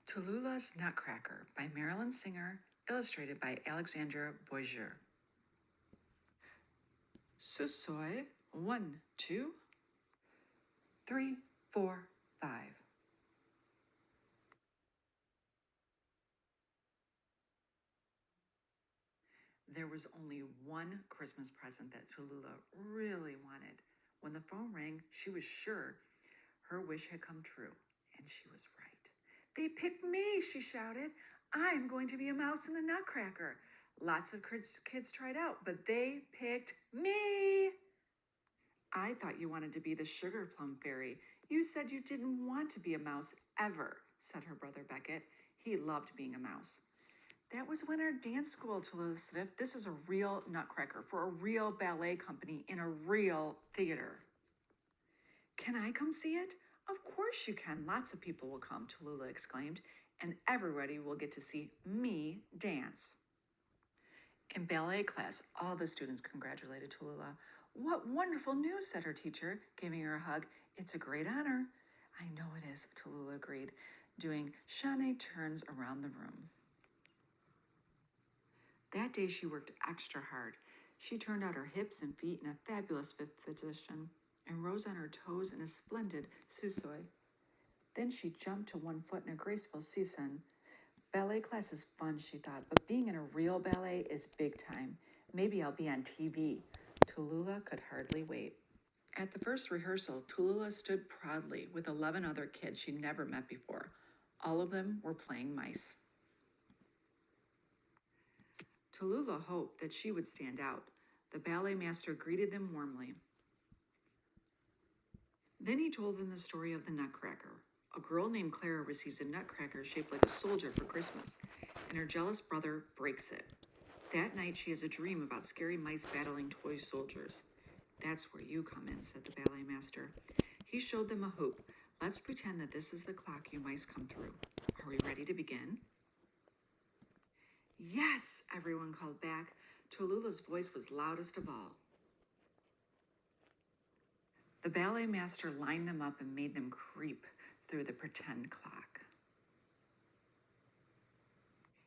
Tallulah's Nutcracker by Marilyn Singer, illustrated by Alexandra Boisier. Susoi, 1, 2, 3, 4, 5. There was only one Christmas present that Tallulah really wanted. When the phone rang, she was sure her wish had come true, and she was right. "They picked me," she shouted. "I'm going to be a mouse in the Nutcracker." Lots of kids tried out, but they picked me. "I thought you wanted to be the sugar plum fairy. You said you didn't want to be a mouse ever," said her brother Beckett. He loved being a mouse. "That was when our dance school told us that this is a real Nutcracker for a real ballet company in a real theater." "Can I come see it?" "Of course you can. Lots of people will come," Tallulah exclaimed, "and everybody will get to see me dance." In ballet class, all the students congratulated Tallulah. "What wonderful news," said her teacher, giving her a hug. "It's a great honor." "I know it is," Tallulah agreed, doing chaîné turns around the room. That day she worked extra hard. She turned out her hips and feet in a fabulous fifth position and rose on her toes in a splendid susoi. Then she jumped to one foot in a graceful seisin. Ballet class is fun, she thought, but being in a real ballet is big time. Maybe I'll be on TV. Tallulah could hardly wait. At the first rehearsal, Tallulah stood proudly with 11 other kids she'd never met before. All of them were playing mice. Tallulah hoped that she would stand out. The ballet master greeted them warmly. Then he told them the story of the Nutcracker. A girl named Clara receives a nutcracker shaped like a soldier for Christmas, and her jealous brother breaks it. That night, she has a dream about scary mice battling toy soldiers. "That's where you come in," said the ballet master. He showed them a hoop. "Let's pretend that this is the clock you mice come through. Are we ready to begin?" "Yes," everyone called back. Tallulah's voice was loudest of all. The ballet master lined them up and made them creep through the pretend clock.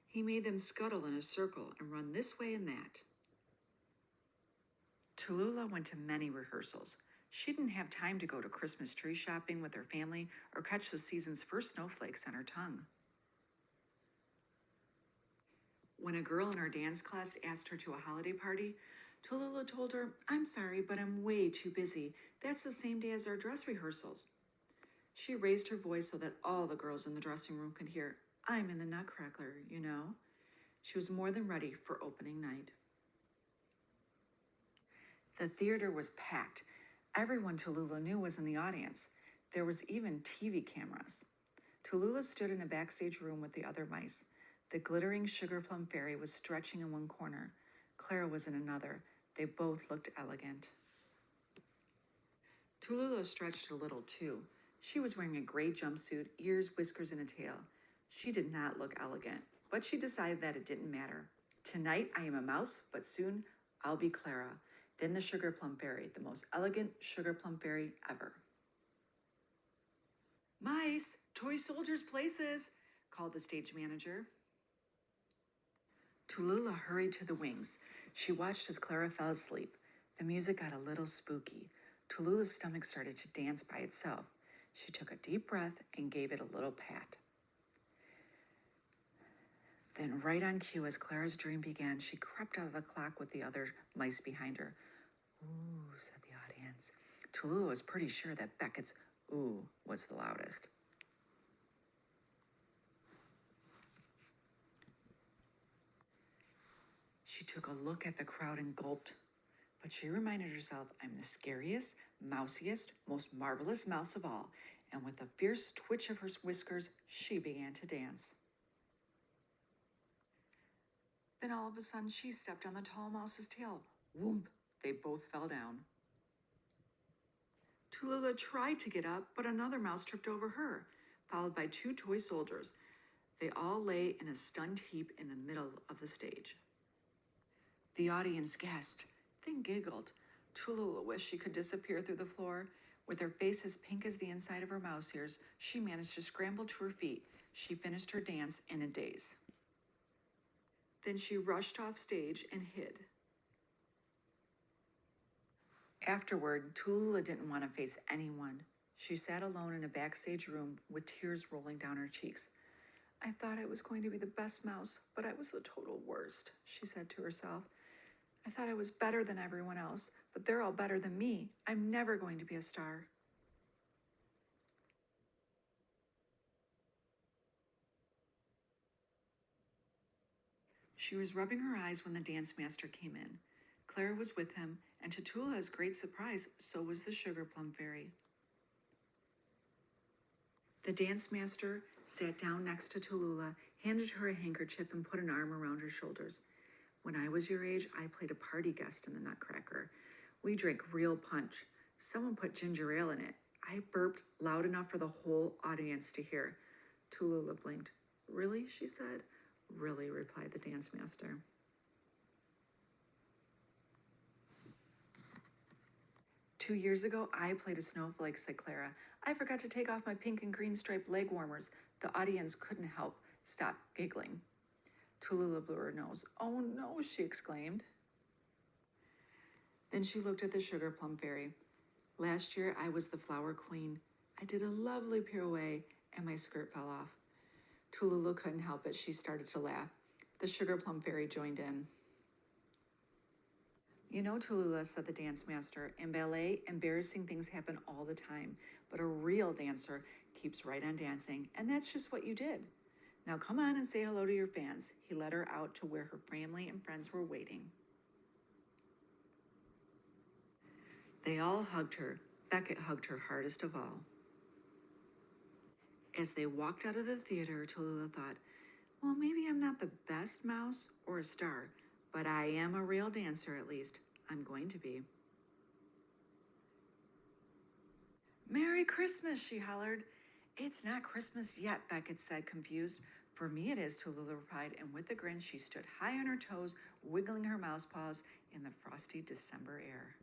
He made them scuttle in a circle and run this way and that. Tallulah went to many rehearsals. She didn't have time to go to Christmas tree shopping with her family or catch the season's first snowflakes on her tongue. When a girl in her dance class asked her to a holiday party, Tallulah told her, "I'm sorry, but I'm way too busy. That's the same day as our dress rehearsals." She raised her voice so that all the girls in the dressing room could hear, "I'm in the Nutcracker, you know." She was more than ready for opening night. The theater was packed. Everyone Tallulah knew was in the audience. There was even TV cameras. Tallulah stood in a backstage room with the other mice. The glittering sugar plum fairy was stretching in one corner. Clara was in another. They both looked elegant. Tallulah stretched a little too. She was wearing a gray jumpsuit, ears, whiskers, and a tail. She did not look elegant, but she decided that it didn't matter. "Tonight I am a mouse, but soon I'll be Clara, then the sugar plum fairy, the most elegant sugar plum fairy ever." "Mice, toy soldiers' places," called the stage manager. Tallulah hurried to the wings. She watched as Clara fell asleep. The music got a little spooky. Tallulah's stomach started to dance by itself. She took a deep breath and gave it a little pat. Then, right on cue, as Clara's dream began, she crept out of the clock with the other mice behind her. "Ooh," said the audience. Tallulah was pretty sure that Beckett's "ooh" was the loudest. She took a look at the crowd and gulped. But she reminded herself, "I'm the scariest, mousiest, most marvelous mouse of all." And with a fierce twitch of her whiskers, she began to dance. Then all of a sudden, she stepped on the tall mouse's tail. Whoomp! They both fell down. Tallulah tried to get up, but another mouse tripped over her, followed by two toy soldiers. They all lay in a stunned heap in the middle of the stage. The audience gasped, then giggled. Tallulah wished she could disappear through the floor. With her face as pink as the inside of her mouse ears, she managed to scramble to her feet. She finished her dance in a daze. Then she rushed off stage and hid. Afterward, Tallulah didn't want to face anyone. She sat alone in a backstage room with tears rolling down her cheeks. I thought I was going to be the best mouse, but I was the total worst, she said to herself. I thought I was better than everyone else, but they're all better than me. I'm never going to be a star. She was rubbing her eyes when the dance master came in. Clara was with him, and to Tallulah's great surprise, so was the sugar plum fairy. The dance master sat down next to Tallulah, handed her a handkerchief, and put an arm around her shoulders. When I was your age, I played a party guest in the Nutcracker. We drank real punch. Someone put ginger ale in it. I burped loud enough for the whole audience to hear. Tallulah blinked. Really? She said. Really, replied the dance master. "2 years ago, I played a snowflake," said Clara. "I forgot to take off my pink and green striped leg warmers." The audience couldn't help stop giggling. Tallulah blew her nose. "Oh no," she exclaimed. Then she looked at the sugar plum fairy. "Last year, I was the flower queen. I did a lovely pirouette, and my skirt fell off." Tallulah couldn't help it. She started to laugh. The sugar plum fairy joined in. "You know, Tallulah," said the dance master, "in ballet, embarrassing things happen all the time, but a real dancer keeps right on dancing, and that's just what you did. Now come on and say hello to your fans." He led her out to where her family and friends were waiting. They all hugged her. Beckett hugged her hardest of all. As they walked out of the theater, Tallulah thought, well, maybe I'm not the best mouse or a star, but I am a real dancer at least. I'm going to be. "Merry Christmas," she hollered. "It's not Christmas yet," Beckett said, confused. "For me it is," Tallulah replied, and with a grin she stood high on her toes, wiggling her mouse paws in the frosty December air.